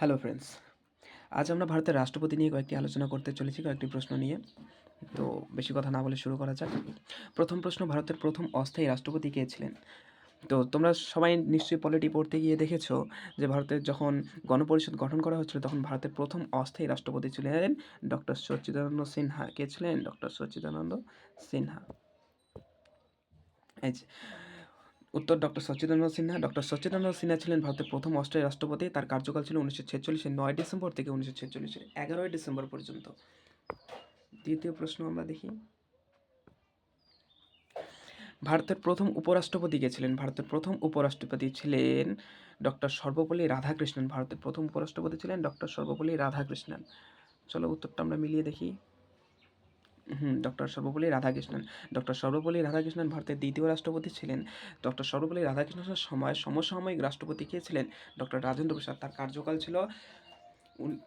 Hello friends, আজ আমরা ভারতের রাষ্ট্রপতি নিয়ে কয়েকটি আলোচনা করতে চলেছি, কয়েকটি প্রশ্ন নিয়ে। তো বেশি কথা না বলে শুরু করা যাক। প্রথম প্রশ্ন, ভারতের প্রথম অস্থায়ী রাষ্ট্রপতি কে ছিলেন? তো তোমরা সবাই নিশ্চয়ই পলিটি পড়তে গিয়ে দেখেছো যে ভারতের যখন গণপরিষদ গঠন করা হচ্ছিল তখন ভারতের প্রথম অস্থায়ী রাষ্ট্রপতি ছিলেন ডক্টর সচ্চিদানন্দ সিনহা। কে ছিলেন? ডক্টর সচ্চিদানন্দ সিনহা। এই যে উত্তর ডক্টর সচ্চিদানন্দ সিনহা। ডক্টর সচ্চিদানন্দ সিনহা ছিলেন ভারতের প্রথম অস্থায়ী রাষ্ট্রপতি। তার কার্যকাল ছিল 1946-এর 9 ডিসেম্বর থেকে 1946-এর 11 ডিসেম্বর পর্যন্ত। দ্বিতীয় প্রশ্ন আমরা দেখি, ভারতের প্রথম উপরাষ্ট্রপতি কে ছিলেন? ভারতের প্রথম উপরাষ্ট্রপতি ছিলেন ডক্টর সর্বপল্লী রাধাকৃষ্ণন। ভারতের প্রথম উপরাষ্ট্রপতি ছিলেন ডক্টর সর্বপল্লী রাধাকৃষ্ণন। চলো উত্তরটা আমরা মিলিয়ে দেখি। ডক্টর সর্বপল্লী রাধাকৃষ্ণন। ডক্টর সর্বপল্লী রাধাকৃষ্ণন ভারতের দ্বিতীয় রাষ্ট্রপতি ছিলেন। ডক্টর সর্বপল্লী রাধাকৃষ্ণনের সময় সমসাময়িক রাষ্ট্রপতি কে ছিলেন? ডক্টর রাজেন্দ্র প্রসাদ। তার কার্যকাল ছিল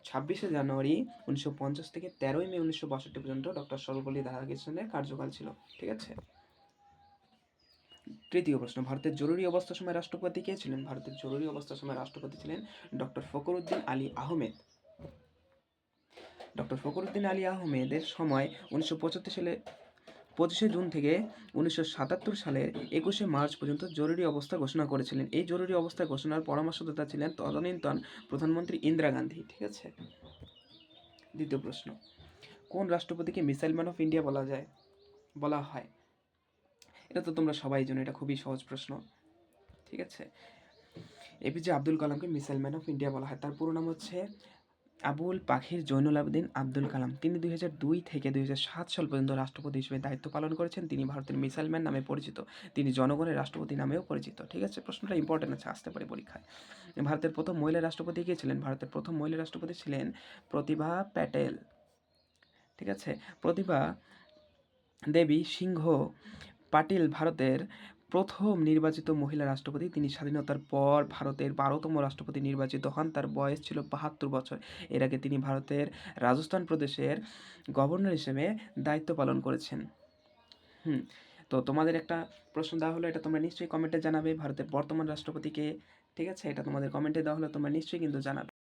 26শে জানুয়ারি 1950 থেকে 13ই মে 1962 পর্যন্ত ডক্টর সর্বপল্লী রাধাকৃষ্ণনের কার্যকাল ছিল। ঠিক আছে। তৃতীয় প্রশ্ন, ভারতের জরুরি অবস্থার সময় রাষ্ট্রপতি কে ছিলেন? ভারতের জরুরি অবস্থার সময় রাষ্ট্রপতি ছিলেন ডক্টর ফখরুদ্দিন আলী আহমেদ। ডক্টর ফখরুদ্দিন আলী আহমেদের সময় 1975 সালে 25শে জুন থেকে 1977 সালের 21শে মার্চ পর্যন্ত জরুরি অবস্থা ঘোষণা করেছিলেন। এই জরুরি অবস্থা ঘোষণার পরামর্শদাতা ছিলেন তদানীন্তন প্রধানমন্ত্রী ইন্দিরা গান্ধী। ঠিক আছে। দ্বিতীয় প্রশ্ন, কোন রাষ্ট্রপতিকে মিসাইল ম্যান অফ ইন্ডিয়া বলা হয়? এটা তো তোমরা সবাই জানো, এটা খুবই সহজ প্রশ্ন। ঠিক আছে। এপিজে আব্দুল কালামকে মিসাইল ম্যান অফ ইন্ডিয়া বলা হয়। তার পুরো নাম হচ্ছে আবুল পাখির জৈনুল আবেদিন আব্দুল কালাম। তিনি 2002 থেকে 2007 সাল পর্যন্ত রাষ্ট্রপতি হিসেবে দায়িত্ব পালন করেছেন। তিনি ভারতের মিসাইল ম্যান নামে পরিচিত। তিনি জনগণের রাষ্ট্রপতি নামেও পরিচিত। ঠিক আছে, প্রশ্নটা ইম্পর্টেন্ট আছে, আসতে পারে পরীক্ষায়। ভারতের প্রথম মহিলা রাষ্ট্রপতি কে ছিলেন? ভারতের প্রথম মহিলা রাষ্ট্রপতি ছিলেন প্রতিভা প্যাটেল। ঠিক আছে। প্রতিভা দেবী সিংহ পাটিল ভারতের প্রথম নির্বাচিত মহিলা রাষ্ট্রপতি। তিনি স্বাধীনতার পর ভারতের 12তম রাষ্ট্রপতি নির্বাচিত হন। তার বয়স ছিল 72 বছর। এর আগে তিনি ভারতের রাজস্থান প্রদেশের গভর্নর হিসেবে দায়িত্ব পালন করেছেন। তো তোমাদের একটা প্রশ্ন দেওয়া হলো, এটা তোমরা নিশ্চয়ই কমেন্টে জানাবে, ভারতের বর্তমান রাষ্ট্রপতিকে। ঠিক আছে, এটা তোমাদের কমেন্টে দেওয়া হলো, তোমরা নিশ্চয়ই কিন্তু জানাবে।